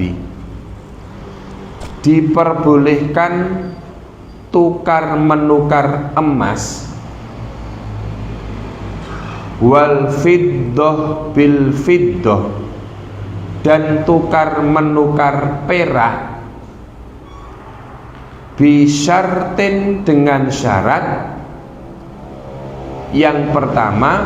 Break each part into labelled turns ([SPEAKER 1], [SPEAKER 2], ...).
[SPEAKER 1] zahabi. Diperbolehkan tukar menukar emas wal fiddah bil fiddah, dan tukar menukar perak bisyartin, dengan syarat. Yang pertama,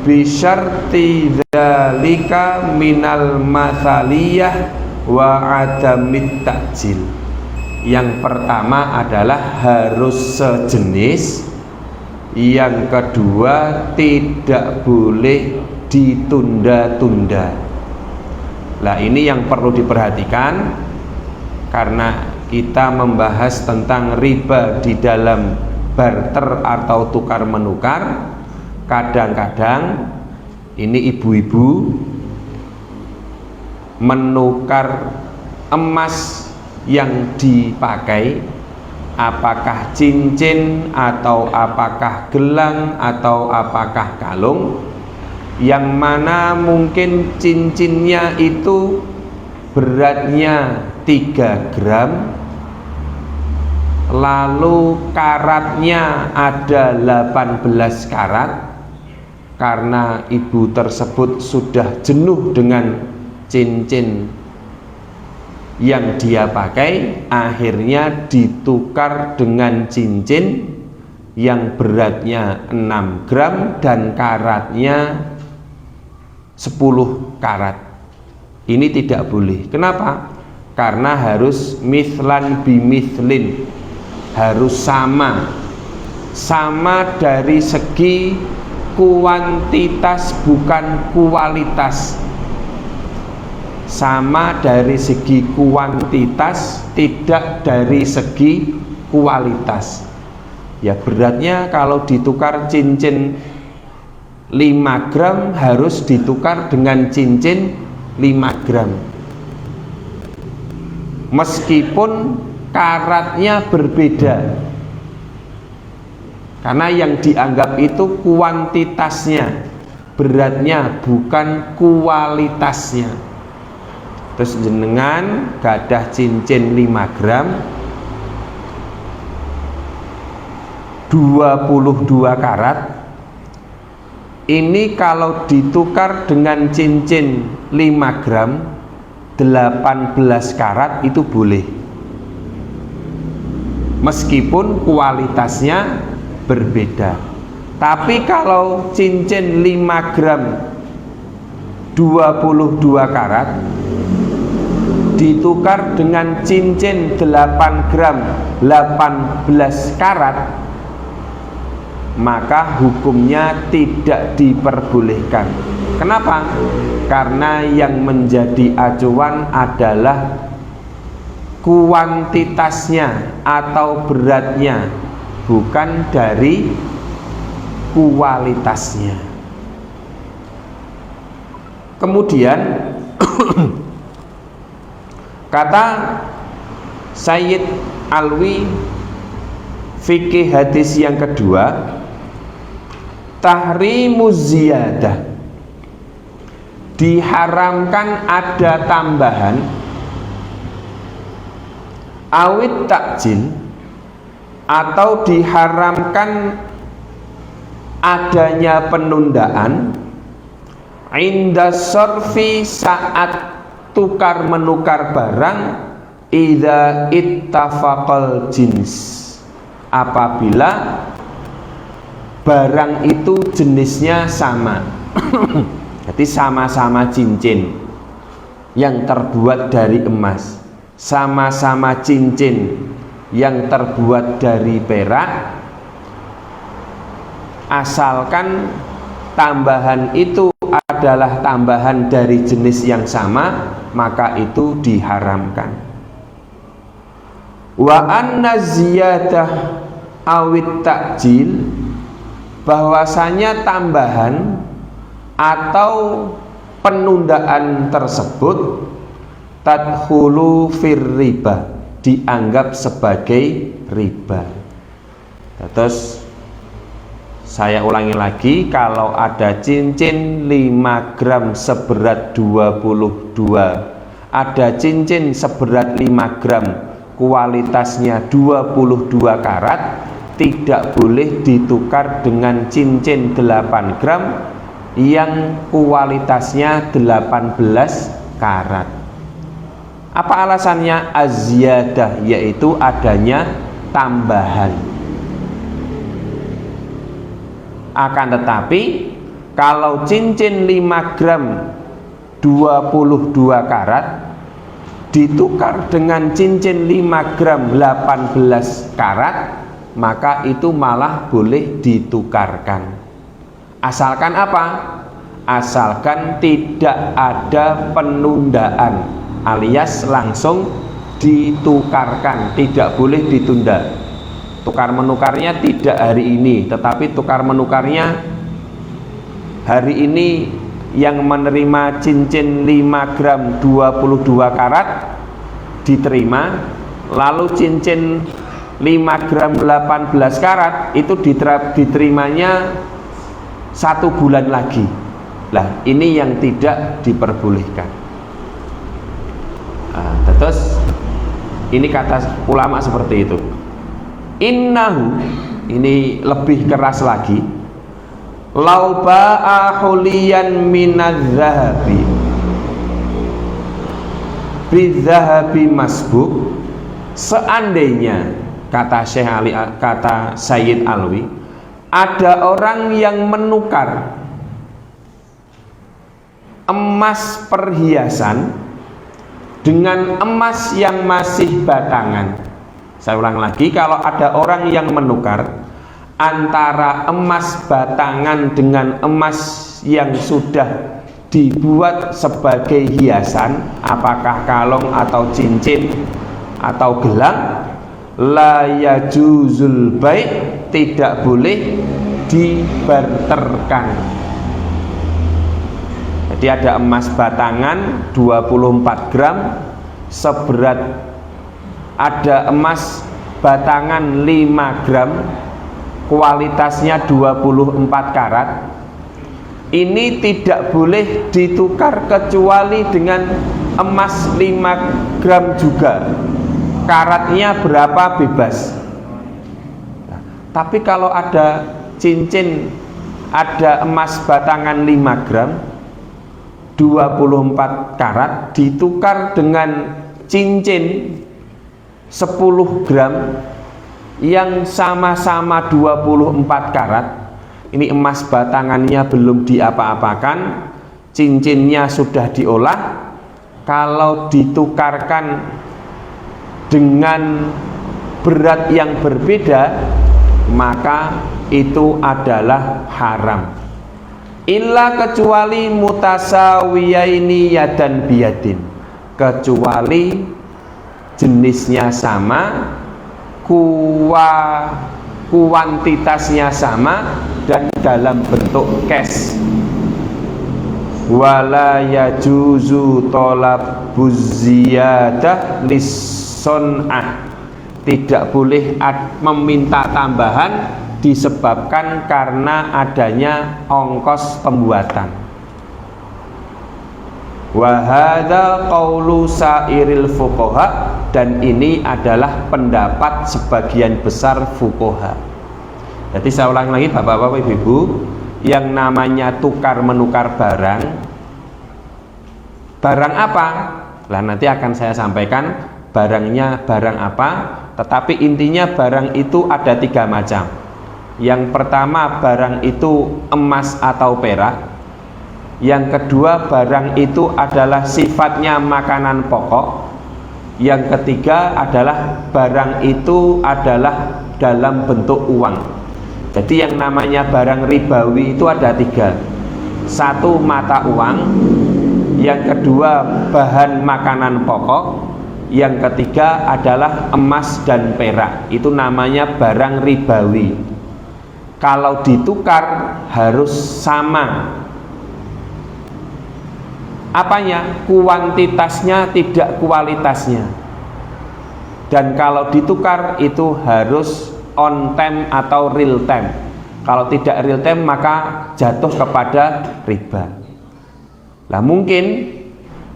[SPEAKER 1] bisyarti dzalika minal mathaliyah wa adamit ta'jil. Yang pertama adalah harus sejenis, yang kedua tidak boleh ditunda-tunda. Nah, ini yang perlu diperhatikan, karena kita membahas tentang riba di dalam barter atau tukar menukar. Kadang-kadang ini ibu-ibu menukar emas yang dipakai, apakah cincin atau apakah gelang atau apakah kalung, yang mana mungkin cincinnya itu beratnya 3 gram, lalu karatnya ada 18 karat. Karena ibu tersebut sudah jenuh dengan cincin yang dia pakai, akhirnya ditukar dengan cincin yang beratnya 6 gram dan karatnya 10 karat. Ini tidak boleh. Kenapa? Karena harus mithlan bimithlin, harus sama dari segi kuantitas bukan kualitas. Sama dari segi kuantitas, tidak dari segi kualitas. Ya, beratnya kalau ditukar cincin 5 gram harus ditukar dengan cincin 5 gram. Meskipun karatnya berbeda, karena yang dianggap itu kuantitasnya, beratnya, bukan kualitasnya. Terus jenengan gadah cincin 5 gram 22 karat. Ini kalau ditukar dengan cincin 5 gram 18 karat itu boleh, meskipun kualitasnya berbeda. Tapi kalau cincin 5 gram 22 karat ditukar dengan cincin 8 gram 18 karat, maka hukumnya tidak diperbolehkan. Kenapa? Karena yang menjadi acuan adalah kuantitasnya atau beratnya, bukan dari kualitasnya. Kemudian kata Sayyid Alwi, fikih hadis yang kedua, tahrimuz ziyadah, diharamkan ada tambahan, awit takjil, atau diharamkan adanya penundaan, inda sorfi, saat tukar menukar barang, idza ittafaqal jins, apabila barang itu jenisnya sama. Jadi sama-sama cincin yang terbuat dari emas, sama-sama cincin yang terbuat dari perak, asalkan tambahan itu adalah tambahan dari jenis yang sama, maka itu diharamkan. Wa anna ziyadah awit takjil, bahwasanya tambahan atau penundaan tersebut tadkhulu fir riba, dianggap sebagai riba. Terus Saya ulangi lagi, kalau ada cincin 5 gram seberat 22, ada cincin seberat 5 gram kualitasnya 22 karat, tidak boleh ditukar dengan cincin 8 gram yang kualitasnya 18 karat. Apa alasannya? Az-ziyadah, yaitu adanya tambahan. Akan tetapi kalau cincin 5 gram 22 karat ditukar dengan cincin 5 gram 18 karat, maka itu malah boleh ditukarkan. Asalkan apa? Asalkan tidak ada penundaan, alias langsung ditukarkan, tidak boleh ditunda. Tukar menukarnya tidak hari ini, tetapi tukar menukarnya hari ini. Yang menerima cincin 5 gram 22 karat diterima, lalu cincin 5 gram 18 karat itu diterimanya 1 bulan lagi. Lah, ini yang tidak diperbolehkan. Terus ini kata ulama seperti itu. Innahu, ini lebih keras lagi, lau ba'a huliyan minadz-dzahabi bidzahabi masbuk, seandainya, kata Syekh Ali, kata Sayyid Alwi, ada orang yang menukar emas perhiasan dengan emas yang masih batangan. Saya ulang lagi, kalau ada orang yang menukar antara emas batangan dengan emas yang sudah dibuat sebagai hiasan, apakah kalung atau cincin atau gelang, la yajuzul bai', tidak boleh dibarterkan. Jadi ada emas batangan 24 gram seberat, ada emas batangan 5 gram kualitasnya 24 karat. Ini tidak boleh ditukar kecuali dengan emas 5 gram juga, karatnya berapa bebas. Tapi kalau ada cincin, ada emas batangan 5 gram 24 karat ditukar dengan cincin 10 gram yang sama-sama 24 karat, ini emas batangannya belum diapa-apakan, cincinnya sudah diolah, kalau ditukarkan dengan berat yang berbeda, maka itu adalah haram. Illa, kecuali mutasawiyaini yadan biyadin, kecuali jenisnya sama, kuantitasnya sama, dan dalam bentuk cash. Wala yajuzu talabuz ziyadah lis-sun'ah, tidak boleh meminta tambahan disebabkan karena adanya ongkos pembuatan. Wa hadza qaulu sairil fuqaha, dan ini adalah pendapat sebagian besar fuqaha. Jadi saya ulang lagi Bapak-bapak Ibu-ibu, yang namanya tukar menukar barang apa? Lah nanti akan saya sampaikan barangnya barang apa, tetapi intinya barang itu ada 3 macam. Yang pertama, barang itu emas atau perak. Yang kedua, barang itu adalah sifatnya makanan pokok. Yang ketiga adalah barang itu adalah dalam bentuk uang. Jadi yang namanya barang ribawi itu ada 3. 1, mata uang. Yang kedua, bahan makanan pokok. Yang ketiga adalah emas dan perak. Itu namanya barang ribawi. Kalau ditukar harus sama. Apanya? Kuantitasnya, tidak kualitasnya. Dan kalau ditukar itu harus on time atau real time. Kalau tidak real time maka jatuh kepada riba. Nah, mungkin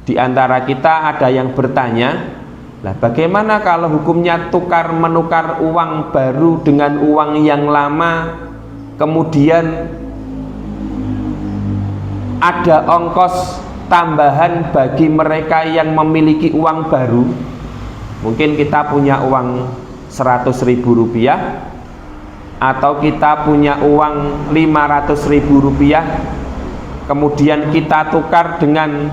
[SPEAKER 1] di antara kita ada yang bertanya, lah bagaimana kalau hukumnya tukar menukar uang baru dengan uang yang lama, kemudian ada ongkos tambahan bagi mereka yang memiliki uang baru. Mungkin kita punya uang 100.000 rupiah atau kita punya uang 500.000 rupiah, kemudian kita tukar dengan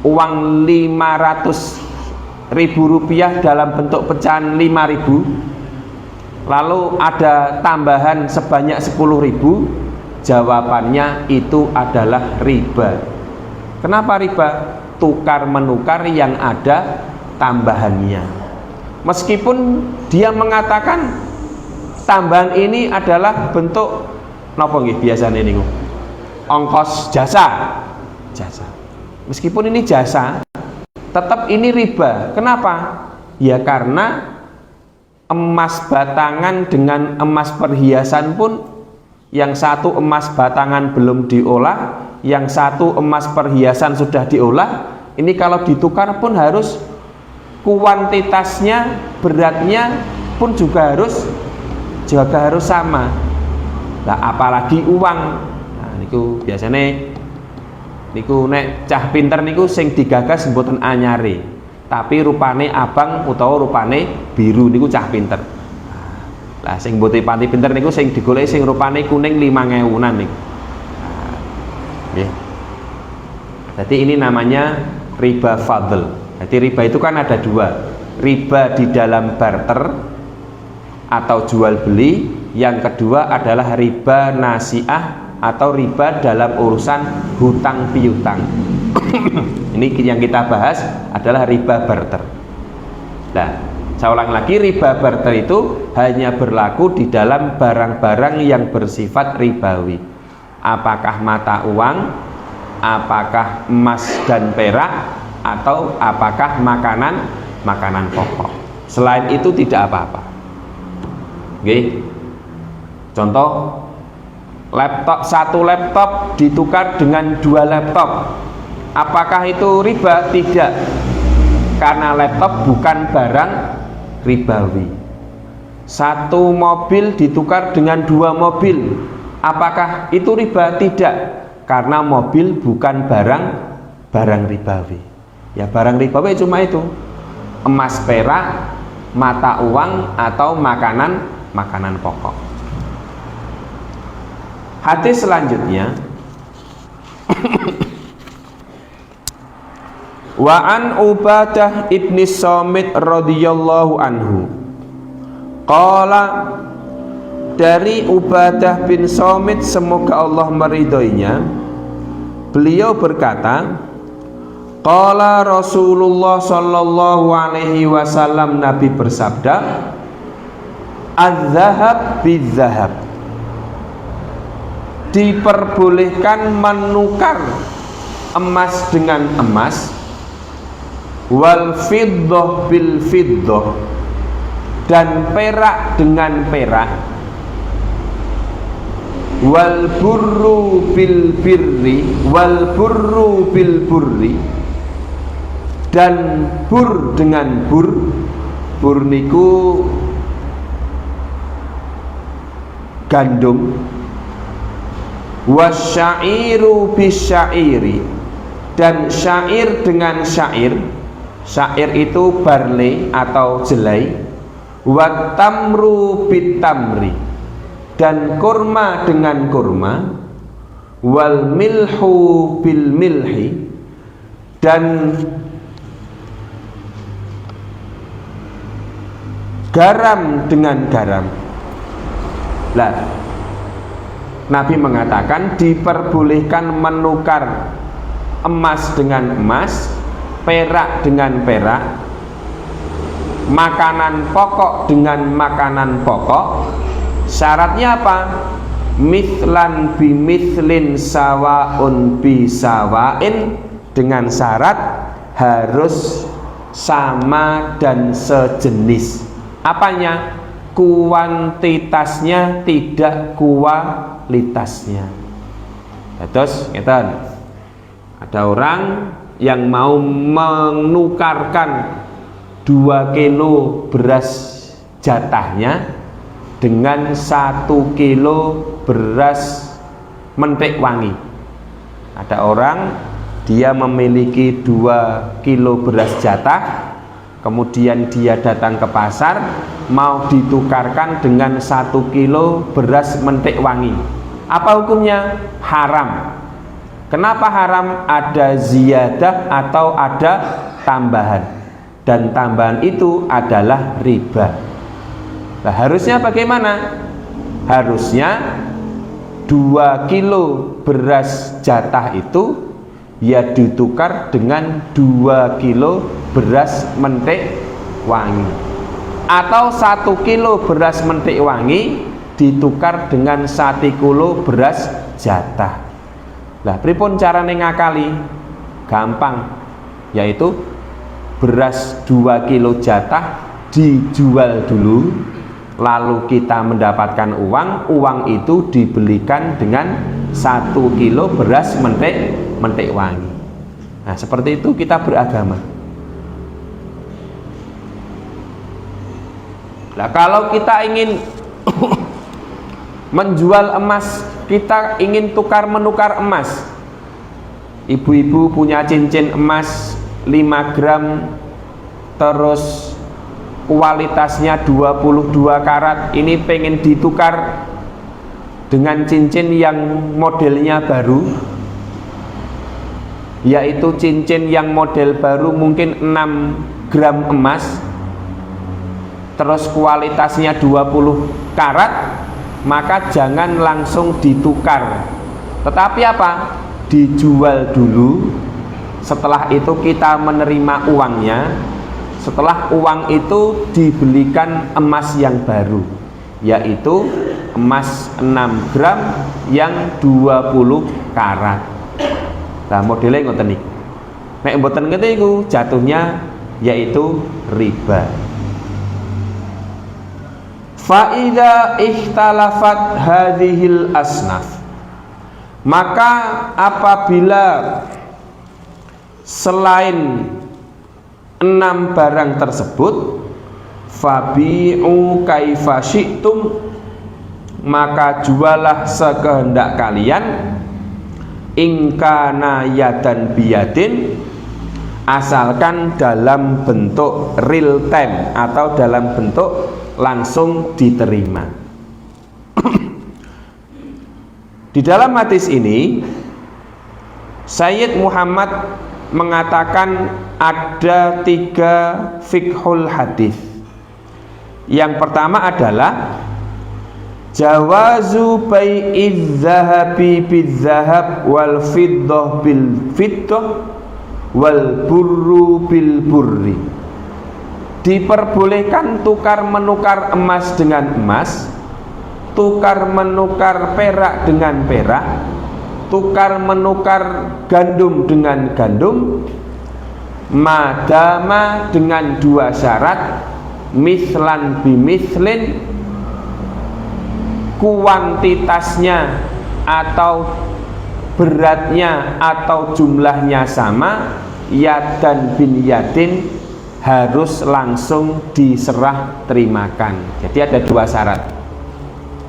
[SPEAKER 1] uang 500.000 rupiah dalam bentuk pecahan 5.000, lalu ada tambahan sebanyak 10.000, jawabannya itu adalah riba. Kenapa riba? Tukar menukar yang ada tambahannya, meskipun dia mengatakan tambahan ini adalah bentuk napa nggih biasane niku ongkos jasa, meskipun ini jasa tetap ini riba. Kenapa? Ya karena emas batangan dengan emas perhiasan pun, yang satu emas batangan belum diolah, yang satu emas perhiasan sudah diolah. Ini kalau ditukar pun harus kuantitasnya, beratnya pun juga harus sama. Nah, apalagi uang. Nah, niku biasanya niku nek cah pinter niku sing digagas mboten anyare, tapi rupane abang utawa rupane biru niku cah pinter. Lah sing mboten panti pinter niku sing digoleki sing rupane kuning 5.000-an niku. Nggih. Jadi ini namanya riba fadl. Jadi riba itu kan ada dua, riba di dalam barter atau jual beli, yang kedua adalah riba nasiah atau riba dalam urusan hutang piutang. Ini yang kita bahas adalah riba barter. Nah, saya ulang lagi, riba barter itu hanya berlaku di dalam barang-barang yang bersifat ribawi. Apakah mata uang, apakah emas dan perak, atau apakah makanan pokok. Selain itu tidak apa-apa. Oke. Contoh, satu laptop ditukar dengan 2 laptop. Apakah itu riba? Tidak, karena laptop bukan barang ribawi. Satu mobil ditukar dengan 2 mobil. Apakah itu riba? Tidak, karena mobil bukan barang ribawi. Ya, barang ribawi cuma itu, emas perak, mata uang, atau makanan pokok. Hadis selanjutnya wa an Ubadah ibni Samit radhiyallahu anhu qala, dari Ubadah bin Samit semoga Allah meridhoinya, beliau berkata, qala Rasulullah sallallahu alaihi wasallam, Nabi bersabda, az-zahab biz-zahab, diperbolehkan menukar emas dengan emas, wal fiddah bil fiddah, dan perak dengan perak, wal burru bil birri wal burru bil burri, dan bur dengan bur. Bur niku gandum. Wasyairu bisyairi, dan syair dengan syair. Syair itu barley atau jelai. Watamru bitamri, dan kurma dengan kurma. Wal milhu bil milhi, dan garam dengan garam. Lah, Nabi mengatakan diperbolehkan menukar emas dengan emas, perak dengan perak, makanan pokok dengan makanan pokok. Syaratnya apa? Mithlan bi mithlin, sawaun bi sawain, dengan syarat harus sama dan sejenis. Apanya? kuantitasnya, tidak kualitasnya. Terus ngeten, ada orang yang mau menukarkan 2 kilo beras jatahnya dengan 1 kilo beras mentik wangi. Ada orang dia memiliki 2 kilo beras jatah, kemudian dia datang ke pasar mau ditukarkan dengan 1 kilo beras mentik wangi. Apa hukumnya? Haram. Kenapa haram? Ada ziyadah atau ada tambahan, dan tambahan itu adalah riba. Nah, harusnya bagaimana? Harusnya 2 kilo beras jatah itu ya ditukar dengan 2 kilo beras mentik wangi, atau 1 kilo beras mentik wangi ditukar dengan 1 kilo beras jatah. Lah pripun carane ngakali? Gampang, yaitu beras 2 kilo jatah dijual dulu, lalu kita mendapatkan uang itu dibelikan dengan 1 kilo beras mentik wangi. Nah, seperti itu kita beragama. Nah, kalau kita ingin menjual emas, kita ingin menukar emas. Ibu-ibu punya cincin emas 5 gram, terus kualitasnya 22 karat, ini pengen ditukar dengan cincin yang modelnya baru, yaitu cincin yang model baru mungkin 6 gram emas, terus kualitasnya 20 karat, maka jangan langsung ditukar, tetapi apa? Dijual dulu. Setelah itu kita menerima uangnya. Setelah uang itu dibelikan emas yang baru, yaitu emas 6 gram yang 20 karat. Nah, modelnya ngoten niku. Nek mboten ngene iku jatuhnya yaitu riba. Fa idza ikhtalafat hadhil asnaf, maka apabila selain 6 barang tersebut, fabi'u kaifa syi'tum, maka jualah sekehendak kalian, ingkana yadan biyadin, asalkan dalam bentuk real time atau dalam bentuk langsung diterima. Di dalam hadis ini Sayyid Muhammad mengatakan ada 3 fiqhul hadis. Yang pertama adalah jawazu bai'iz zahabi bizzahab wal fiddah bil fiddah wal burru bil burri. Diperbolehkan tukar menukar emas dengan emas, tukar menukar perak dengan perak, tukar menukar gandum dengan gandum, madama dengan 2 syarat, mislan bimislin, kuantitasnya atau beratnya atau jumlahnya sama, yadan bin yadin, harus langsung diserah terimakan. Jadi ada 2 syarat.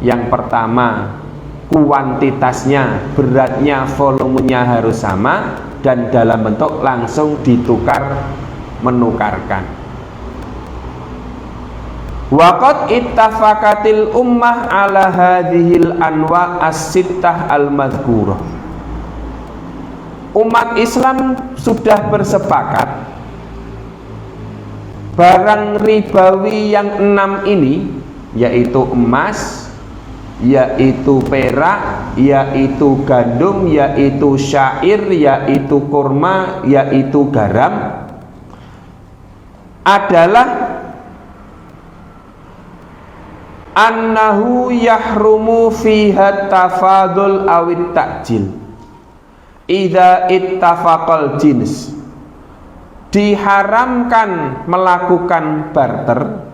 [SPEAKER 1] Yang pertama, kuantitasnya, beratnya, volumenya harus sama, dan dalam bentuk langsung ditukar menukarkan. Waqad ittafaqatil ummah ala hadhil anwa as-sittah al-madhkurah. Umat Islam sudah bersepakat barang ribawi yang 6 ini, yaitu emas, yaitu perak, yaitu gandum, yaitu syair, yaitu kurma, yaitu garam, adalah annahu yahrumu fiha tafadul awit takjil idza ittafaqal jins. Diharamkan melakukan barter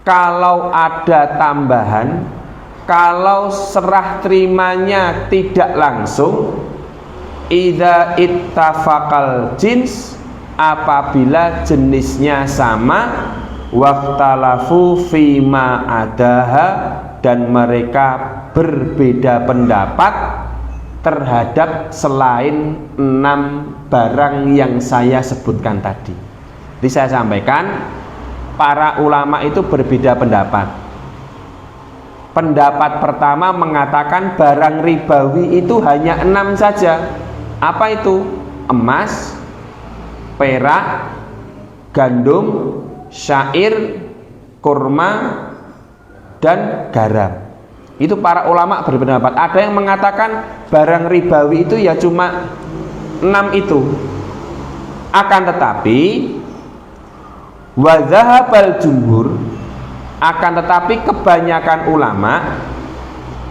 [SPEAKER 1] kalau ada tambahan, kalau serah terimanya tidak langsung, idza ittafaqal jins, apabila jenisnya sama, waqtalafu fima adaha, dan mereka berbeda pendapat terhadap selain 6 barang yang saya sebutkan tadi. Jadi saya sampaikan, para ulama itu berbeda pendapat. Pendapat pertama mengatakan barang ribawi itu hanya 6 saja. Apa itu? Emas, perak, gandum, syair, kurma, dan garam. Itu para ulama berpendapat. Ada yang mengatakan barang ribawi itu ya cuma 6 itu. Akan tetapi wa dzahabal jumhur, akan tetapi kebanyakan ulama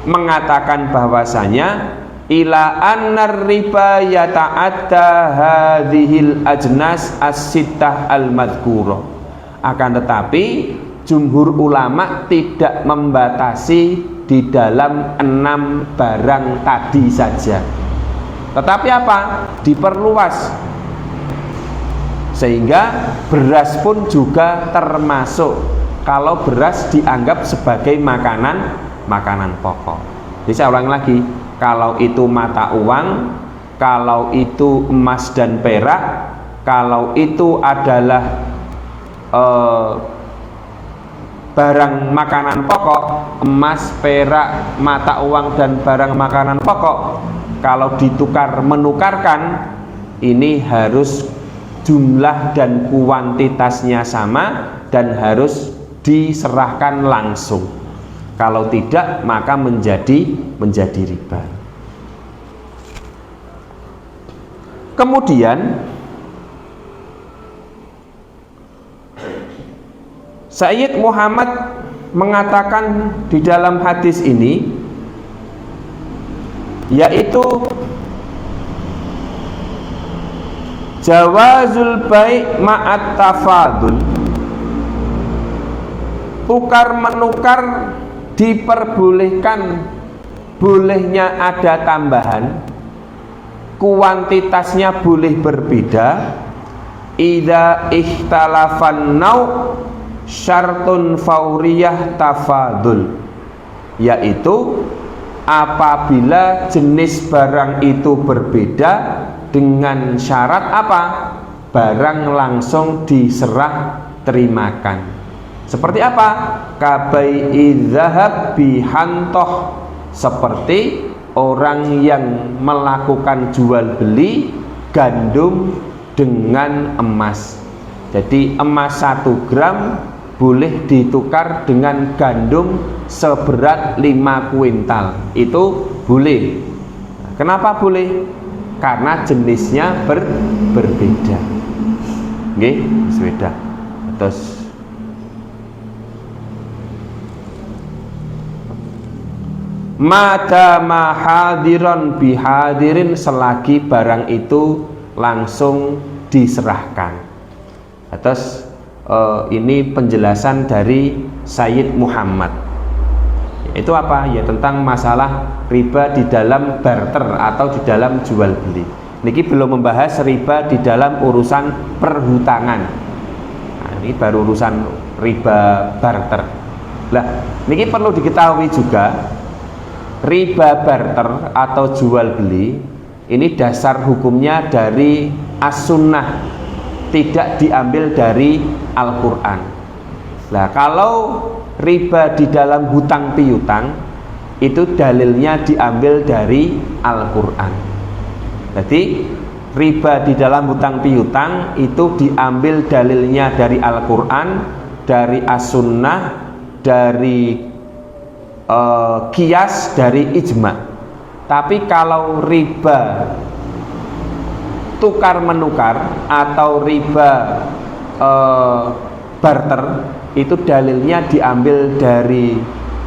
[SPEAKER 1] mengatakan bahwasanya ila annar riba yata'adda hadhil ajnas as-sittah al-madhkurah. Akan tetapi jumhur ulama tidak membatasi di dalam 6 barang tadi saja, tetapi apa? Diperluas, sehingga beras pun juga termasuk, kalau beras dianggap sebagai makanan pokok. Jadi saya ulang lagi, kalau itu mata uang, kalau itu emas dan perak, kalau itu adalah barang makanan pokok, emas, perak, mata uang, dan barang makanan pokok, kalau ditukar menukarkan, ini harus jumlah dan kuantitasnya sama dan harus diserahkan langsung. Kalau tidak, maka menjadi riba. Kemudian Sayyid Muhammad mengatakan di dalam hadis ini, yaitu jawazul bai' ma'at tafadul, tukar menukar diperbolehkan, bolehnya ada tambahan, kuantitasnya boleh berbeda, idza ikhtalafan nau' syartun fauriyah tafadul, yaitu apabila jenis barang itu berbeda dengan syarat apa? Barang langsung diserah terimakan. Seperti apa? Kabai'i dzahab bihantoh, seperti orang yang melakukan jual beli gandum dengan emas. Jadi emas 1 gram boleh ditukar dengan gandum seberat 5 kuintal. Itu boleh. Kenapa boleh? Karena jenisnya berbeda. Nggih, beda. Terus madama hadiron bihadirin, selagi barang itu langsung diserahkan. Atas ini penjelasan dari Sayyid Muhammad. Itu apa? Ya tentang masalah riba di dalam barter atau di dalam jual beli. Niki belum membahas riba di dalam urusan perhutangan. Nah, ini baru urusan riba barter. Lah, niki perlu diketahui juga, riba barter atau jual beli ini dasar hukumnya dari as-sunnah, tidak diambil dari Al-Quran. Nah, kalau riba di dalam hutang piutang itu dalilnya diambil dari Al-Quran. Jadi riba di dalam hutang piutang itu diambil dalilnya dari Al-Quran, dari as-sunnah, dari qiyas, dari ijma. Tapi kalau riba tukar menukar atau riba barter itu dalilnya diambil dari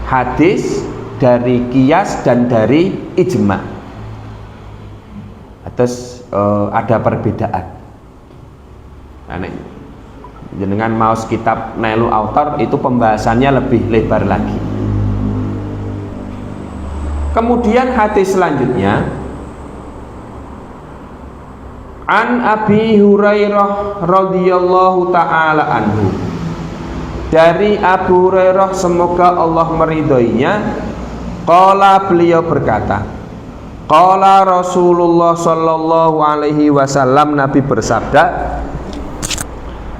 [SPEAKER 1] hadis, dari qiyas, dan dari ijma. Terus ada perbedaan. Nah, Jenengan maos kitab Nailul Autar itu pembahasannya lebih lebar lagi. Kemudian hadis selanjutnya, An Abi Hurairah radhiyallahu taala anhu. Dari Abu Hurairah semoga Allah meridhoinya, qala beliau berkata, qala Rasulullah sallallahu alaihi wasallam, Nabi bersabda,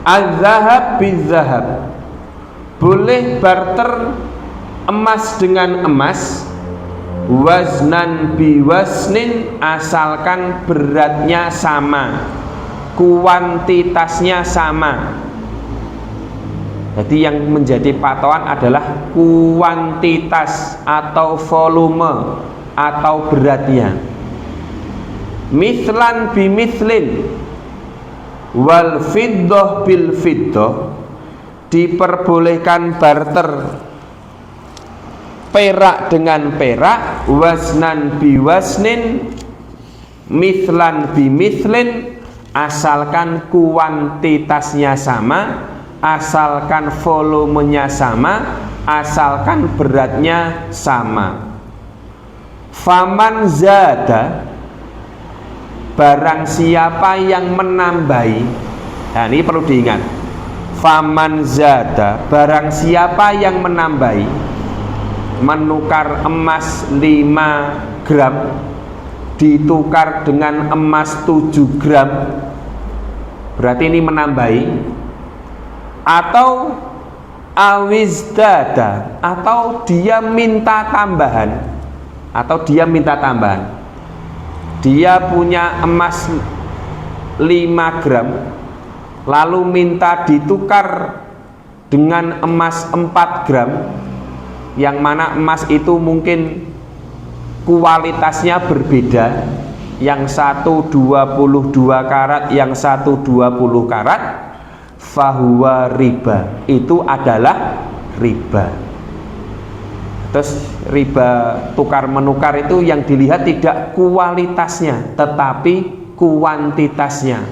[SPEAKER 1] az-zahab biz-zahab, boleh barter emas dengan emas, waznan biwaznin, asalkan beratnya sama, kuantitasnya sama. Jadi yang menjadi patokan adalah kuantitas atau volume atau beratnya. Mithlan bimithlin wal fiddah bil fiddah, diperbolehkan barter perak dengan perak, waznan biwaznin, mithlan bimithlin, asalkan kuantitasnya sama, asalkan volumenya sama, asalkan beratnya sama. Faman zada, barang siapa yang menambahi. Nah ini perlu diingat, faman zada, barang siapa yang menambahi, menukar emas 5 gram ditukar dengan emas 7 gram, berarti ini menambahi. Atau awizdada, atau dia minta tambahan, dia punya emas 5 gram lalu minta ditukar dengan emas 4 gram, yang mana emas itu mungkin kualitasnya berbeda, yang satu 22 karat, yang satu 20 karat, fahuwa riba, itu adalah riba. Terus riba tukar menukar itu yang dilihat tidak kualitasnya, tetapi kuantitasnya,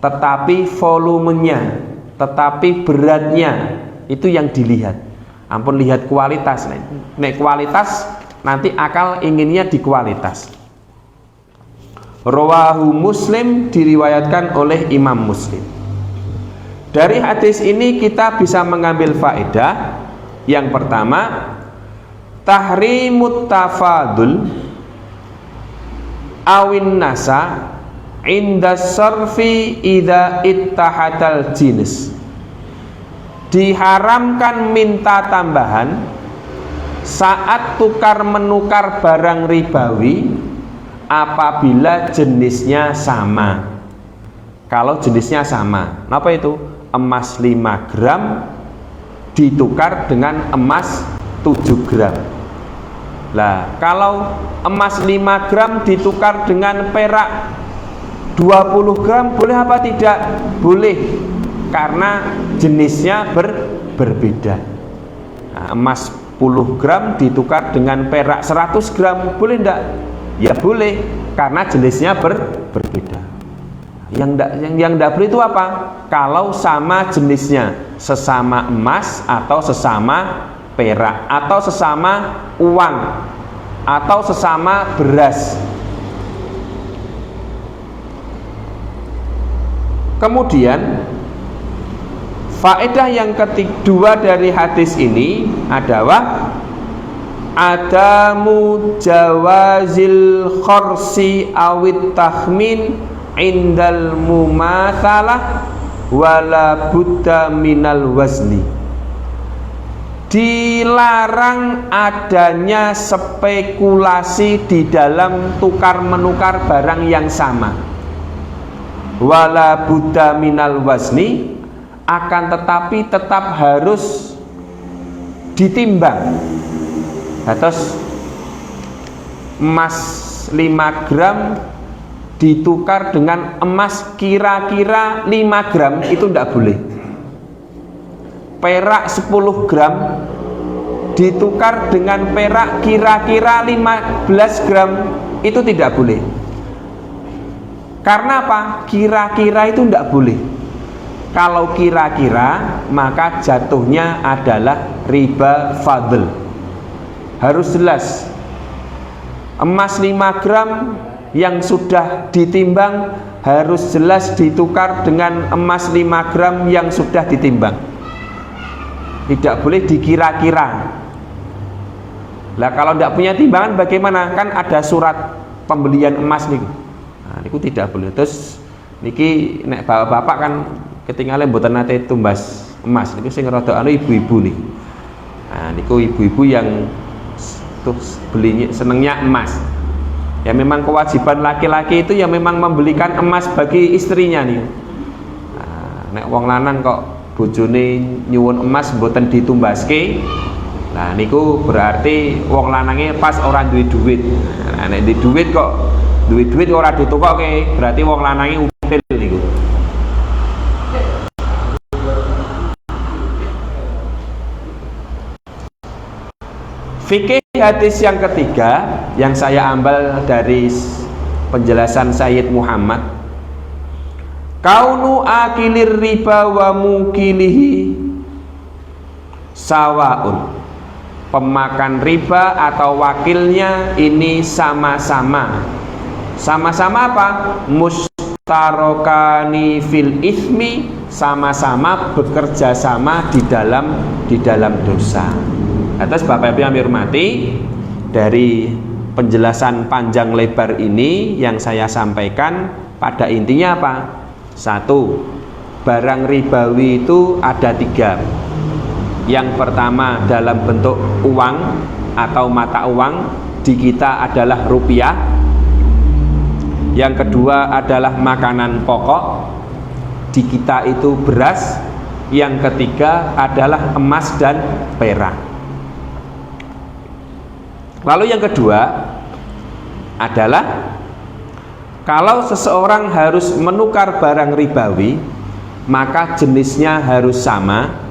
[SPEAKER 1] tetapi volumenya, tetapi beratnya, itu yang dilihat. Ampun lihat kualitas, nek kualitas nanti akal inginnya di kualitas. Rawahu Muslim, diriwayatkan oleh Imam Muslim. Dari hadis ini kita bisa mengambil faedah. Yang pertama, tahrimut tafadul awin nasa inda sarfi idza ittahadal jinis. Diharamkan minta tambahan saat tukar menukar barang ribawi apabila jenisnya sama. Kalau jenisnya sama, apa itu? Emas 5 gram ditukar dengan emas 7 gram. Lah, kalau emas 5 gram ditukar dengan perak 20 gram boleh apa tidak? Boleh, karena jenisnya berbeda. Nah, emas 10 gram ditukar dengan perak 100 gram boleh enggak? Ya boleh, karena jenisnya berbeda. Yang enggak boleh itu apa? Kalau sama jenisnya, sesama emas atau sesama perak atau sesama uang atau sesama beras. Kemudian faedah yang kedua dari hadis ini adalah adamu jawazil khorsi awit tahmin indal mumatsalah wala budda minal wazni. Dilarang adanya spekulasi di dalam tukar menukar barang yang sama. Wala budda minal wazni, akan tetapi tetap harus ditimbang. Terus emas 5 gram ditukar dengan emas kira-kira 5 gram itu tidak boleh. Perak 10 gram ditukar dengan perak kira-kira 15 gram itu tidak boleh. Karena apa? Kira-kira itu tidak boleh. Kalau kira-kira maka jatuhnya adalah riba fadl. Harus jelas. Emas 5 gram yang sudah ditimbang harus jelas ditukar dengan emas 5 gram yang sudah ditimbang. Tidak boleh dikira-kira. Lah kalau tidak punya timbangan bagaimana? Kan ada surat pembelian emas nih. Nah, niku tidak boleh. Terus niki nek bapak-bapak kan ketinggalan mboten nate tumbas emas. Niku sing rada anu ibu-ibu nih. Nah, niku ibu-ibu yang tuh belinya senengnya emas. Ya memang kewajiban laki-laki itu ya memang membelikan emas bagi istrinya nih. Nah, nek wong lanang kok bojone nyuwun emas mboten ditumbaske. Nah niku berarti wong lanange pas orang duwe duit. Nah, nek di duit kok duwe duit ora ditukoke, berarti wong lanange util niku. Fikih hadis yang ketiga yang saya ambil dari penjelasan Sayyid Muhammad, kaunu akilir riba wa mukilihi sawaun. Pemakan riba atau wakilnya ini sama-sama. Sama-sama apa? Mustarokani fil ithmi, sama-sama bekerja sama di dalam dosa. Atas Bapak Ibu yang hormati, dari penjelasan panjang lebar ini yang saya sampaikan pada intinya apa? Satu, barang ribawi itu ada 3. Yang pertama dalam bentuk uang atau mata uang, di kita adalah rupiah. Yang kedua adalah makanan pokok, di kita itu beras. Yang ketiga adalah emas dan perak. Lalu yang kedua adalah kalau seseorang harus menukar barang ribawi, maka jenisnya harus sama.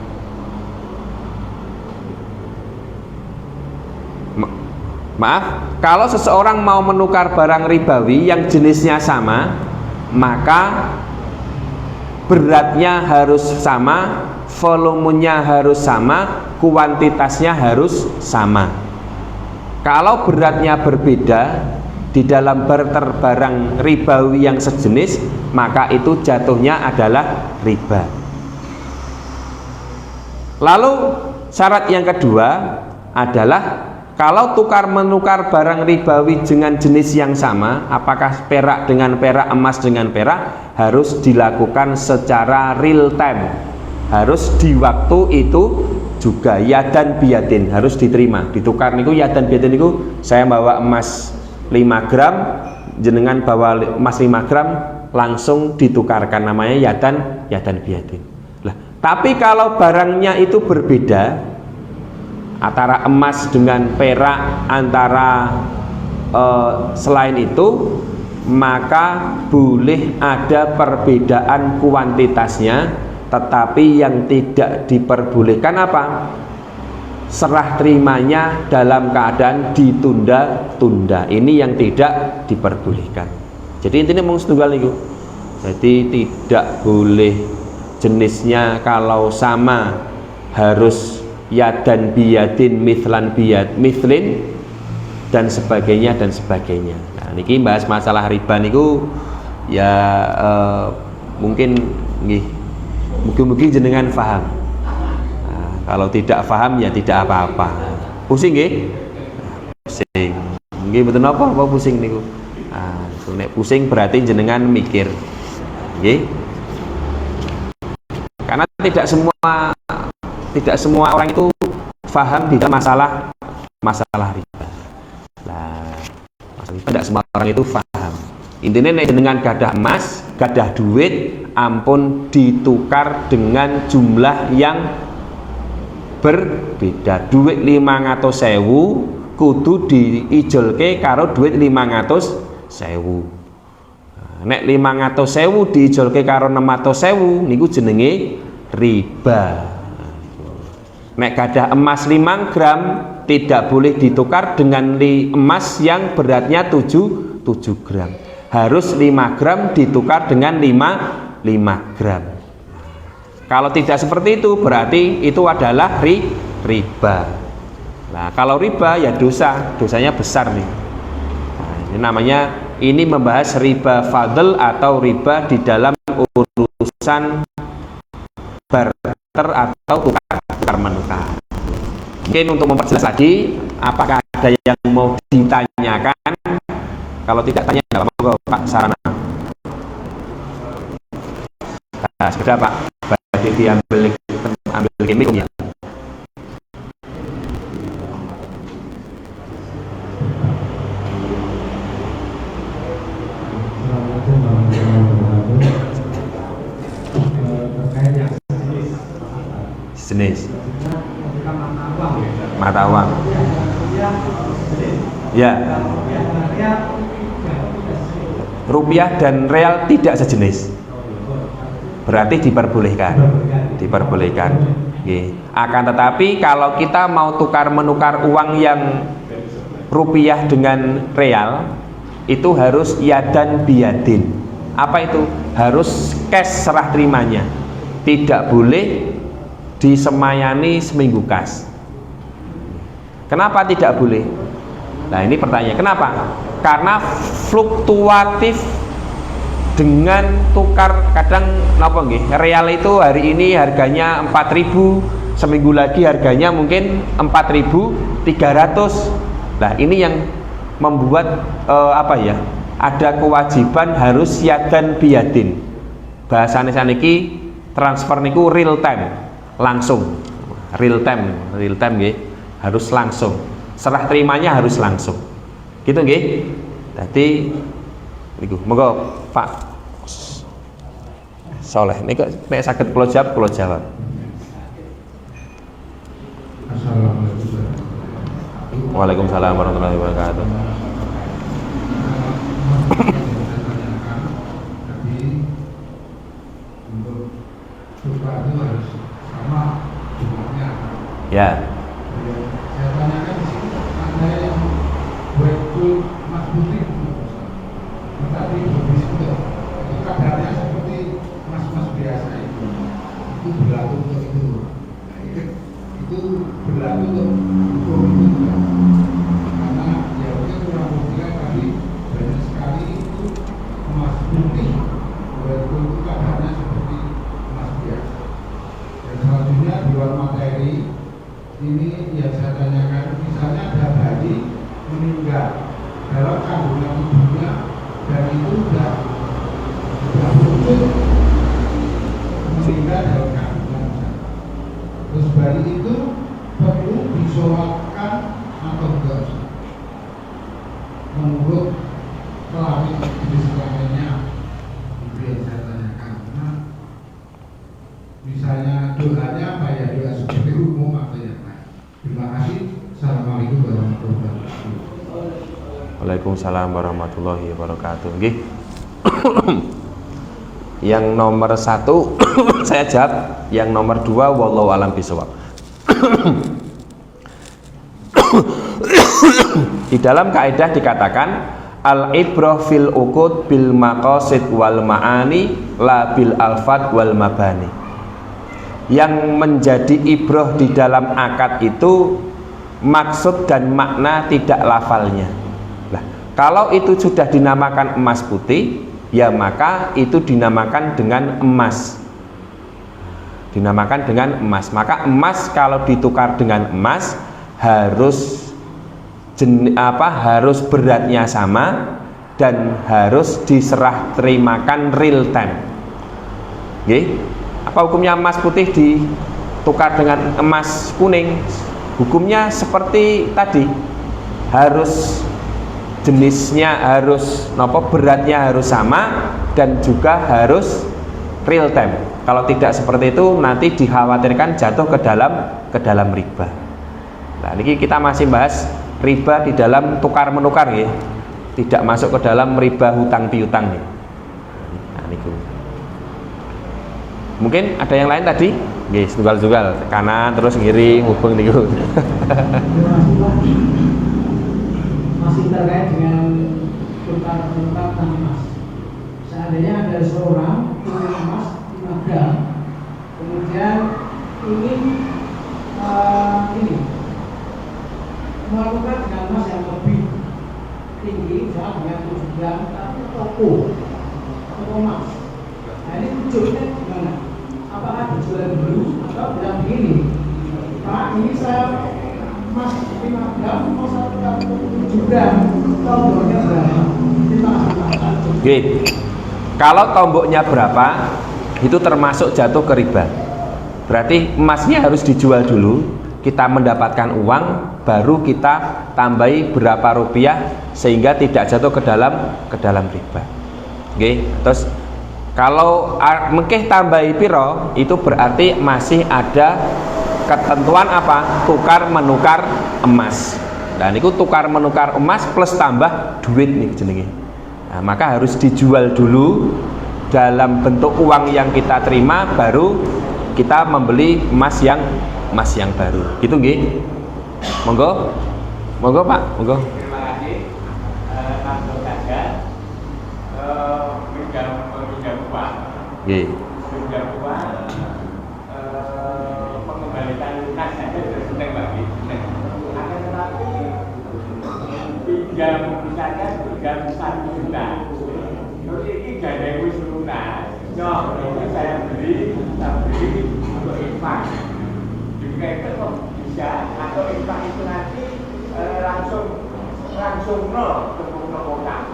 [SPEAKER 1] Maaf, kalau seseorang mau menukar barang ribawi yang jenisnya sama, maka beratnya harus sama, volumenya harus sama, kuantitasnya harus sama. Kalau beratnya berbeda di dalam barter barang ribawi yang sejenis, maka itu jatuhnya adalah riba. Lalu syarat yang kedua adalah kalau tukar-menukar barang ribawi dengan jenis yang sama, apakah perak dengan perak, emas dengan perak, harus dilakukan secara real time. Harus di waktu itu juga, yadan biadin, harus diterima. Ditukar niku yadan biadin niku, saya bawa emas 5 gram, jenengan bawa emas 5 gram, langsung ditukarkan, namanya yadan biadin. Lah, tapi kalau barangnya itu berbeda, antara emas dengan perak, antara selain itu, maka boleh ada perbedaan kuantitasnya, tetapi yang tidak diperbolehkan apa? Serah terimanya dalam keadaan ditunda-tunda. Ini yang tidak diperbolehkan. Jadi intinya mau setunggal itu. Jadi tidak boleh jenisnya kalau sama harus yadan biyadin, mithlan biyad mithlin, dan sebagainya dan sebagainya. Nah, niki bahas masalah riba niku ya mungkin nggih mugi-mugi jenengan paham. Nah, kalau tidak paham ya tidak apa-apa. Pusing nggih? Pusing. Nggih mboten apa pusing niku. Nah, nek pusing berarti jenengan mikir. Nggih. Karena tidak semua orang itu paham di dalam masalah riba. Nah, masalah riba tidak semua orang itu paham. Intinya nek jenengan gadah emas, gadah duit, ampun ditukar dengan jumlah yang berbeda. Duit 500.000 kudu diijolke karo duit 500.000. Nek 500.000 diijolke karo 600.000 niku jenenge riba. Nek gadah emas 5 gram tidak boleh ditukar dengan emas yang beratnya 7 gram. Harus 5 gram ditukar dengan 5 gram. Kalau tidak seperti itu berarti itu adalah riba. Nah, kalau riba ya dosanya besar nih. Nah, ini namanya membahas riba fadl atau riba di dalam urusan barter atau tukar menukar. Mungkin untuk memperjelas lagi, apakah ada yang mau ditanyakan? Kalau tidak tanya, nggak apa-apa Pak Sarana. Nah, sudah Pak, berarti ambil minum ya. Jenis mata uang ya, rupiah dan real tidak sejenis, berarti diperbolehkan. Akan tetapi kalau kita mau tukar menukar uang yang rupiah dengan real, itu harus yadan biyadin. Apa itu? Harus cash serah terimanya, tidak boleh disemayani seminggu kas. Kenapa tidak boleh? Nah, ini pertanyaan. Kenapa? Karena fluktuatif dengan tukar. Kadang napa nggih? Real itu hari ini harganya 4.000, seminggu lagi harganya mungkin 4.300. Nah, ini yang membuat ada kewajiban harus yadan biyadin. Bahasane saniki transfer niku real time. Langsung real time nggih, harus langsung, serah terimanya harus langsung gitu nggih. Dadi niku monggo Pak Soleh niku nek saged kula jawab.
[SPEAKER 2] Assalamualaikum.
[SPEAKER 1] Waalaikumsalam warahmatullahi wabarakatuh. Ya.
[SPEAKER 2] Saya tanyakan di sini ada yang betul Mas Putri, tetapi berbis itu kadarnya seperti mas-mas biasa itu berlaku untuk itu. Nah, itu berlaku untuk hukum itu juga. Karena ya mungkin kurang lebih tadi banyak sekali itu Mas Putri betul itu kadarnya seperti mas biasa. Dan selanjutnya di luar materi ini yang saya tanyakan, misalnya ada bayi meninggal dalam kandungan ibunya dan itu sudah muncul meninggal dalam kandungan, terus bayi itu perlu disolatkan atau enggak menurut kelamin jenis kelaminnya? Itu yang saya tanyakan. Nah, misalnya doanya apa ya, doa seperti umum atau yang lain? Terima kasih. Assalamualaikum warahmatullahi wabarakatuh.
[SPEAKER 1] Waalaikumsalam warahmatullahi wabarakatuh. Nggih. Yang nomor 1 saya jawab, yang nomor 2 wallahu alam bisawab. Di dalam kaidah dikatakan al ibrah fil uqud bil maqasid wal ma'ani la bil alfat wal mabani. Yang menjadi ibrah di dalam akad itu maksud dan makna, tidak lafalnya. Nah, kalau itu sudah dinamakan emas putih, ya maka itu dinamakan dengan emas. Dinamakan dengan emas. Maka emas kalau ditukar dengan emas harus harus beratnya sama dan harus diserah terimakan real time. Oke? Apa hukumnya emas putih ditukar dengan emas kuning? Hukumnya seperti tadi, harus jenisnya harus beratnya harus sama dan juga harus real time. Kalau tidak seperti itu nanti dikhawatirkan jatuh ke dalam riba. Nah, ini kita masih bahas riba di dalam tukar menukar ya. Tidak masuk ke dalam riba hutang piutang ya. Nah, niku. Mungkin ada yang lain tadi? Nggih, tunggal-tunggal kanan terus kiri hubung niku.
[SPEAKER 3] Masih terkait dengan tukar emas. Seandainya ada seorang punya emas 5 gram, kemudian ingin ini melakukan dengan emas yang lebih tinggi, misalnya dengan 7 gram, tapi toko emas. Nah ini tujuannya gimana? Apakah dijual dulu atau bilang begini, Pak, ini saya emas 5 gram, mau saya 7 gram, tomboknya berapa?
[SPEAKER 1] Oke. Kalau tomboknya berapa, itu termasuk jatuh ke riba. Berarti emasnya harus dijual dulu, kita mendapatkan uang, baru kita tambahi berapa rupiah sehingga tidak jatuh ke dalam riba. Oke. Terus kalau mengkeh tambahi piro, itu berarti masih ada ketentuan apa? Tukar menukar emas. Dan itu tukar menukar emas plus tambah duit nih jenenge. Nah, maka harus dijual dulu dalam bentuk uang yang kita terima, baru kita membeli emas yang baru. Gitu nggih. Monggo. Monggo Pak, monggo.
[SPEAKER 4] Terima kasih. Langsung saja pinjam uang.
[SPEAKER 1] Nggih.
[SPEAKER 4] Pinjam uang mengembalikan kas saja sudah seneng bagi. Akan tetapi pinjam misalnya pinjam 1 juta. Terus ini gak ada wis lunas. Ini saya beli untuk infak. Juga itu kok bisa atau infak itu nanti langsung nol tepung utang.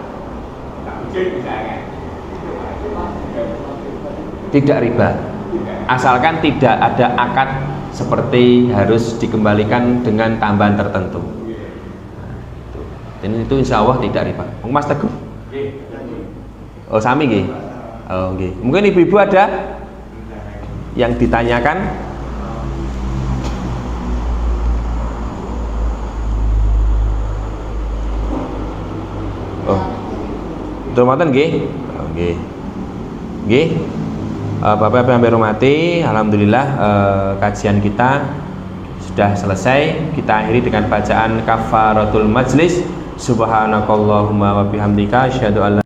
[SPEAKER 4] Tak ujian misalnya.
[SPEAKER 1] Tidak riba. Asalkan tidak ada akad seperti harus dikembalikan dengan tambahan tertentu. Nah, itu insya Allah tidak riba. Mas Teguh. Oh sami nggih. Oh nggih. Mungkin ibu-ibu ada yang ditanyakan. Oh. Durmatan nggih. Oh nggih. Nggih. Bapak-bapak yang berhormati, alhamdulillah kajian kita sudah selesai. Kita akhiri dengan bacaan kafaratul majlis. Subhanakallahumma wa bihamdika asyhadu an la